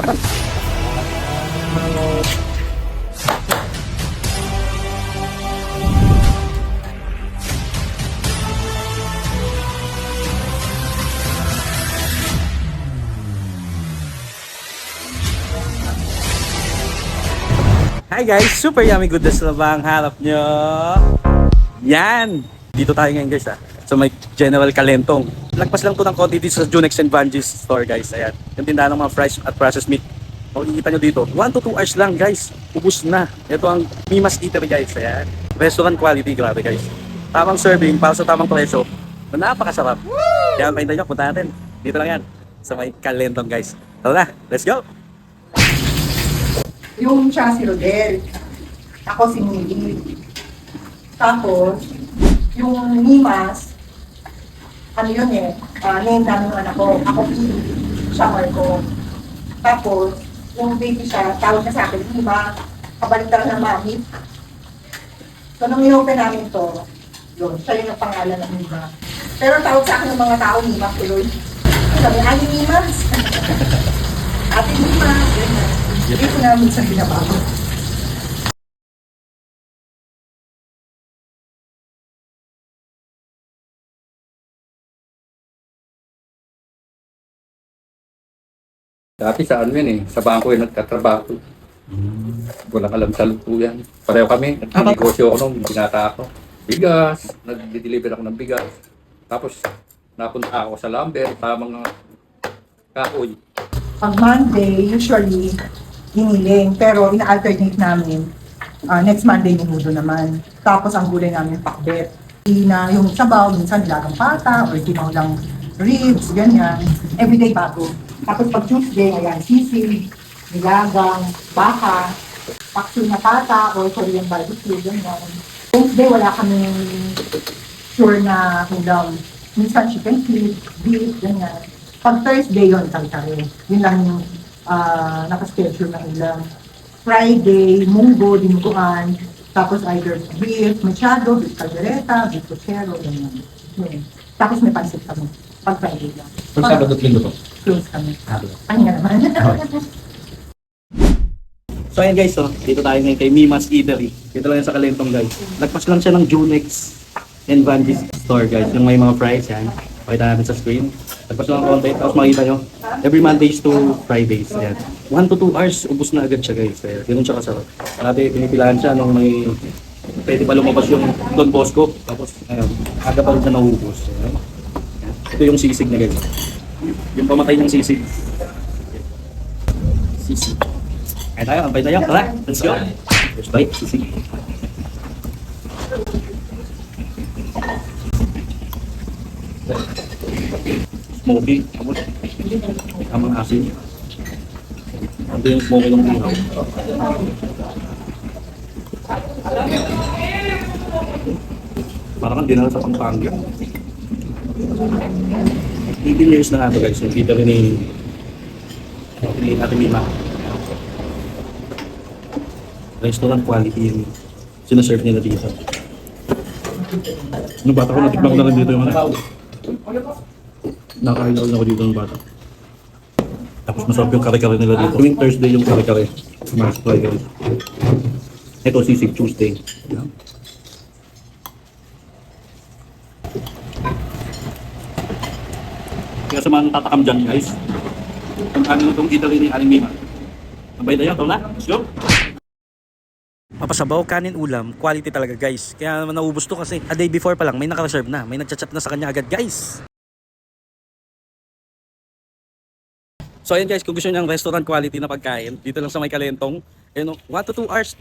Hi guys, super yummy goodness na ba ang harap nyo? Yan! Dito tayo ngayon guys so may General Kalentong. Lagpas lang to ng konti dito sa Junex and Vangelis store guys. Ayan, yung tindahan ng mga fries at processed meat. O ikita nyo dito, 1 to 2 hours lang guys. Ubus na. Ito ang Mimas Eatery guys. Ayan, restaurant quality, grabe guys. Tamang serving, para sa tamang presyo. Napakasarap. Kaya ang pahinta nyo, punta natin. Dito lang yan, sa may Kalentong guys. Tara na, let's go! Yung siya si Rodel. Ako si Mili. Tapos, yung Mimas, ano yun name namin ng anak ko. Ako Pili, siya Marco. Tapos, yung baby siya, tawag na sa akin, Mima, kabaligtaran ng mami. So, nung i-open namin to, yun, siya yung pangalan ng Mima. Pero tawag sa akin ng mga tao, Mima, tuloy. Sabi, Ate Mimas. Ate Mimas, ganyan. Dito namin sa binabago. Dati sa ano yun sa bangko yun nagtatrabaho. Walang alam sa luto yan. Pareho kami, nag-negosyo ako nung binata ako. Bigas, nag-deliver ako ng bigas. Tapos napunta ako sa lumber, sa mga kahoy. Pag Monday, usually, giniling. Pero ina-alternate namin. Next Monday, minudo naman. Tapos ang gulay namin, pakbet. Na yung sabaw, minsan nilagang pata, or tinaw lang ribs, ganyan. Everyday bago. Tapos pag Tuesday, ayan, sisig, nilagang, baka, pakso na pata, or Korean barbecue, ganyan. Wednesday, wala kaming sure na ulam. Minsan chicken feet, beef, ganyan. Pag Thursday yun, kare-kare. Yun lang yung nakaschedule na ulam. Friday, munggo, dinuguan, tapos either beef, machado, beef caldereta, beef puchero, ganyan. Yun. Tapos may pansit kami. Pag Friday lang. Pag Sabado at Linggo po? Close kami. Pahinga naman. So ayan guys, dito tayo ngayon kay Mimas Eatery. Dito lang yan sa Kalentong guys. Nagpas lang siya ng Junex and Vangelis store guys. Yung may mga fries yan. Pakita natin sa screen. Nagpas lang ng konti. Tapos makikita nyo, every Mondays to Fridays. Ayan. 1 to 2 hours, ubus na agad siya guys. Ayan. Ganun siya kasarap. Dati pinipilahan siya nung may pwede pa lumabas yung Don Bosco. Tapos ayan, aga pa rin siya naubos. Ayan. Ito yung sisig na guys. Yung pamatay ng sisig. Sisig. Kaya tayo, ampay tayo. Tara, let's go. First bite, sisig. Smoky. Tapos, tamang asin. Ito yung smoky ng ihaw. Parang dinala sa Pampanga. 18 years na ito guys, yung kita rin ni Ate Mima. Restaurant quality yung sinaserve nila dito. Nung bata ko, natikman ko na rin dito yung ano. Nakakain na ako dito ng bata. Tapos masarap yung kare-kare nila dito. Tuwing Thursday yung kare-kare. Mas try guys. Ito sisig Tuesday. Yeah. Kaya sa mga tatakam dyan guys, kung ano itong Italy ni Aling Mima. Mabay tayo, ito na. Let's go! Mapasabaw, kanin, ulam, quality talaga guys. Kaya naman naubos to kasi a day before pa lang may naka-reserve na. May nagchat-chat na sa kanya agad guys. So ayun guys, kung gusto niyo ng restaurant quality na pagkain, dito lang sa may Kalentong. Ayun, 1 to 2 hours,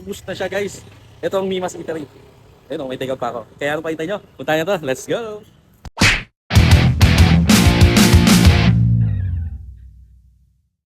ubos na siya guys. Ito ang Mimas Eatery. Ayun, may take out pa ako. Kaya ano pa hintay nyo? Punta nyo to, let's go!